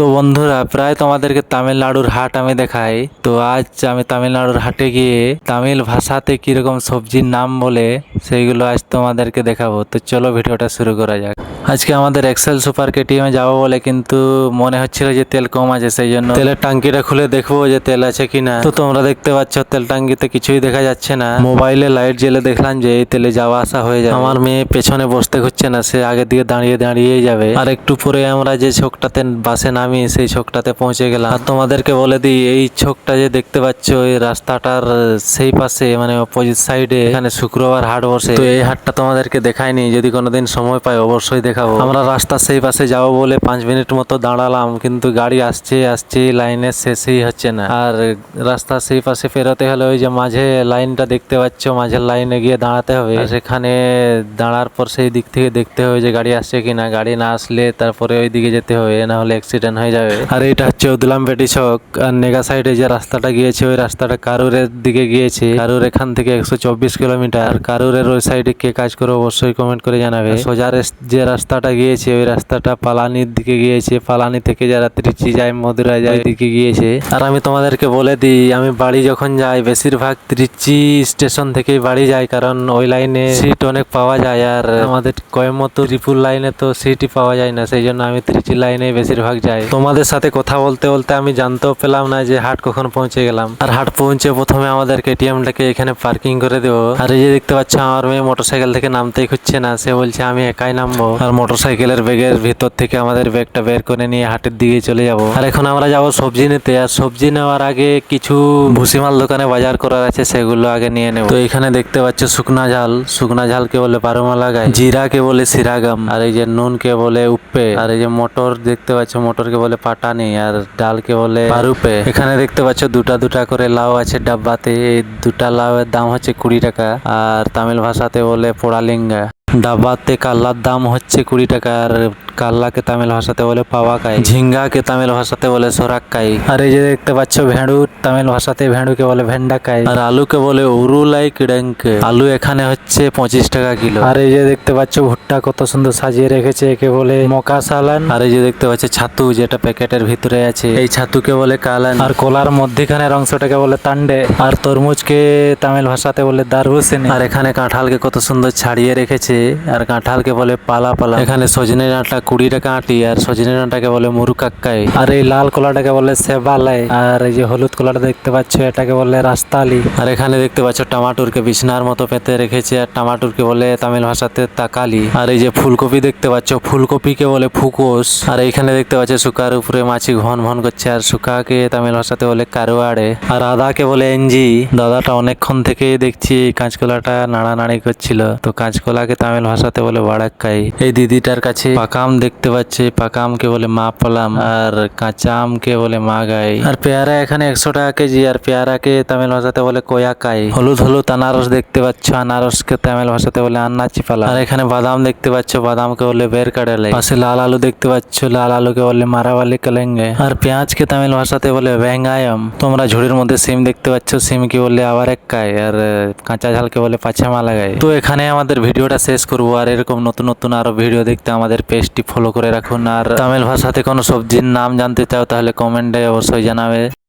তো বন্ধুরা, প্রায় তোমাদেরকে তামিলনাড়ুর হাট আমি দেখাই। তো আজ আমি তামিলনাড়ুর হাটে গিয়ে তামিল ভাষাতে কিরকম সবজির নাম বলে সেইগুলো আজ তোমাদেরকে দেখাবো। তো চলো ভিডিওটা শুরু করা যাক। আজকে আমাদের এক্সেল সুপার কেটিএমে যাবো বলে, কিন্তু মনে হচ্ছিল যে তেল কম আছে, সেই জন্য তেলের টাঙ্কিটা খুলে দেখবো যে তেল আছে কিনা। তো তোমরা দেখতে পাচ্ছ তেল টাঙ্কিতে কিছুই দেখা যাচ্ছে না। মোবাইলে লাইট জ্বেলে দেখলাম যে এই তেলে যাওয়া আসা হয়ে যাবে। আমার মেয়ে পেছনে বসতে হচ্ছে না, সে আগের দিকে দাঁড়িয়ে দাঁড়িয়েই যাবে। আর একটু পরে আমরা যে ছোকটাতে বাসে নামি সেই ছোকটাতে পৌঁছে গেলাম। আর তোমাদেরকে বলে দিই, এই ছোকটা যে দেখতে পাচ্ছ এই রাস্তাটার সেই পাশে মানে অপোজিট সাইডে এখানে শুক্রবার হাট বসে। তো এই হাটটা তোমাদেরকে দেখাইনি, যদি কোনোদিন সময় পাই অবশ্যই দেখাবো। আমরা রাস্তার সেই পাশে যাবো বলে 5 মিনিট মতো দাঁড়ালাম, কিন্তু গাড়ি আসছে আসছে, লাইনের শেষই হচ্ছে না। আর রাস্তার সেই পাশে পেরোতে হলে ওই যে মাঝে লাইনটা দেখতে পাচ্ছ, মাঝের লাইনে গিয়ে দাঁড়াতে হবে। আর সেখানে দাঁড়ার পর সেই দিক থেকে দেখতে হবে যে গাড়ি আসছে কিনা। গাড়ি না আসলে তারপরে ওই দিকে যেতে হবে, না হলে অ্যাক্সিডেন্ট হয়ে যাবে। আর এটা হচ্ছে উদলামপেটি চক। আর নেগা সাইডে যে রাস্তাটা গিয়েছে ওই রাস্তাটা কারুরের দিকে গিয়েছে। কারুর এখান থেকে 124 কিলোমিটার। কারুরের ওই সাইডে কে কাজ করে অবশ্যই কমেন্ট করে জানাবে। সোজা যে রাস্তাটা গিয়েছে ওই রাস্তাটা পালানির দিকে গিয়েছে। পালানি থেকে যারা ত্রিচি যায়, মদুরাই যায়, দিকে গিয়েছে। আর আমি তোমাদেরকে বলে দিই, আমি বাড়ি যখন যাই বেশিরভাগ ত্রিচি স্টেশন থেকেই বাড়ি যাই, কারণ ওই লাইনে সিট অনেক পাওয়া যায়। আর আমাদের কোয়েম্বাটুর ত্রিপুর লাইনে তো সিটই পাওয়া যায় না, সেই জন্য আমি ত্রিচি লাইনে বেশিরভাগ যাই। তোমাদের সাথে কথা বলতে বলতে আমি জানতেও পেলাম না যে হাট কখন পৌঁছে গেলাম। আর হাট পৌঁছে প্রথমে আমাদের কেটিএমটাকে এখানে পার্কিং করে দেবো। আর এই যে দেখতে পাচ্ছ আমার মেয়ে মোটরসাইকেল থেকে নামতেই খুঁজছে না, সে বলছে আমি একাই নামবো। আর মোটরসাইকেলের ব্যাগের ভিতর থেকে আমাদের ব্যাগটা বের করে নিয়ে হাটের দিকে চলে যাব। আর এখন আমরা যাব সবজি নিতে। আর সবজি নেওয়ার আগে কিছু ভুসিমাল দোকানে বাজার করার আছে, সেগুলো আগে নিয়ে নেব। তো এখানে দেখতে পাচ্ছ শুকনা ঝাল। শুকনা ঝালকে বলে পারুমালা গাই, জিরাকে বলে সিরাগাম, আর এই যে নুনকে বলে উপ্পে, আর এই যে মটর দেখতে পাচ্ছ মটরকে বলে পাটানি, আর ডালকে বলে পারুপে। এখানে দেখতে পাচ্ছ দুটা দুটা করে লাউ আছে ডাব্বাতে। এই দুটা লাউয়ের দাম হচ্ছে 20 টাকা। আর তামিল ভাষাতে বলে পোড়ালিঙ্গা। ডাব্বাতে কাল্লার দাম হচ্ছে 20 টাকা। আর কাল্লাকে তামিল ভাষাতে বলে পাওয়াকাই। ঝিঙ্গাকে তামিল ভাষাতে বলে সোরাক্কাই। আর এই যে দেখতে পাচ্ছ ভেড়ু, তামিল ভাষাতে ভেড়ুকে বলে ভেন্ডাকাই। আর আলুকে বলে উরুলাই কিডেঙ্কে। আলু এখানে হচ্ছে 25 টাকা কিলো। আর এই যে দেখতে পাচ্ছ ভুট্টা কত সুন্দর সাজিয়ে রেখেছে, একে বলে মকা সালান। আর এই যে দেখতে পাচ্ছ ছাতু, যেটা প্যাকেটের ভিতরে আছে, এই ছাতুকে বলে কালান। আর কলার মধ্যখানের অংশটাকে বলে তান্ডে। আর তরমুজকে তামিল ভাষাতে বলে দারুসেনে। আর এখানে কাঁঠালকে কত সুন্দর ছাড়িয়ে রেখেছে, আর কাঁঠালকে বলে পালা পালা। এখানে সজনে ডাঁটা 20 টাকা আঁটি, আর সজনে ডাঁটাকে বলে মুরুকাক্কাই। আর এই লাল কলাটাকে বলে সেবালাই। আর এই যে হলুদ কলাটা দেখতে পাচ্ছ এটাকে বলে রাস্তালি। আর এখানে দেখতে পাচ্ছ টমাটোরকে বিছনার মতো পেতে রেখেছে, আর টমাটোরকে বলে তামিল ভাষাতে তাকালি। আর এই যে ফুলকপি দেখতে পাচ্ছ, ফুলকপিকে বলে ফুকোস। আর এইখানে দেখতে পাচ্ছ শুকার উপরে মাছি ঘন ঘন করছে, আর শুকাকে তামিল ভাষাতে বলে কারোয়াড়ে। আর আদাকে বলে এনজি। দাদাটা অনেকক্ষণ থেকে দেখছি কাঁচকলাটা নাড়ানাড়ি করছিল। তো কাঁচকলাকে তামিল ভাষাতে বলে বাড়াক্কাই। এই দিদিটার কাছে পাকা আম দেখতে পাচ্ছি, পাকা আমকে বলে মা পলাম, আর কাঁচা আমকে বলে মা গাই। আর পেয়ারা এখানে 100 টাকা কেজি, আর পেয়ারাকে তামিল ভাষাতে বলে কোয়াকাই। হলুদ হলুদ আনারস দেখতে পাচ্ছ, আনারসকে তামিল ভাষাতে বলে আন্নাচি পালা। আর এখানে বাদাম দেখতে পাচ্ছ, বাদামকে বলে বের কাডালে। পাশে লাল আলু দেখতে পাচ্ছ, লাল আলুকে বলে মারাবালি কালেঙ্গে। আর পেঁয়াজকে তামিল ভাষাতে বলে ভেঙ্গায়ম। তোমরা ঝুড়ির মধ্যে সিম দেখতে পাচ্ছ, সিমকে বলে আবার একাই। আর কাঁচা ঝালকে বলে পাছামা লাগাই। তো এখানে আমাদের ভিডিওটা শেষ করবো। আর এরকম নতুন নতুন আরো ভিডিও দেখতে আমাদের পেজটি ফলো করে রাখুন। আর তামিল ভাষাতে কোনো সবজির নাম জানতে চাও তাহলে কমেন্টে অবশ্যই জানাবে।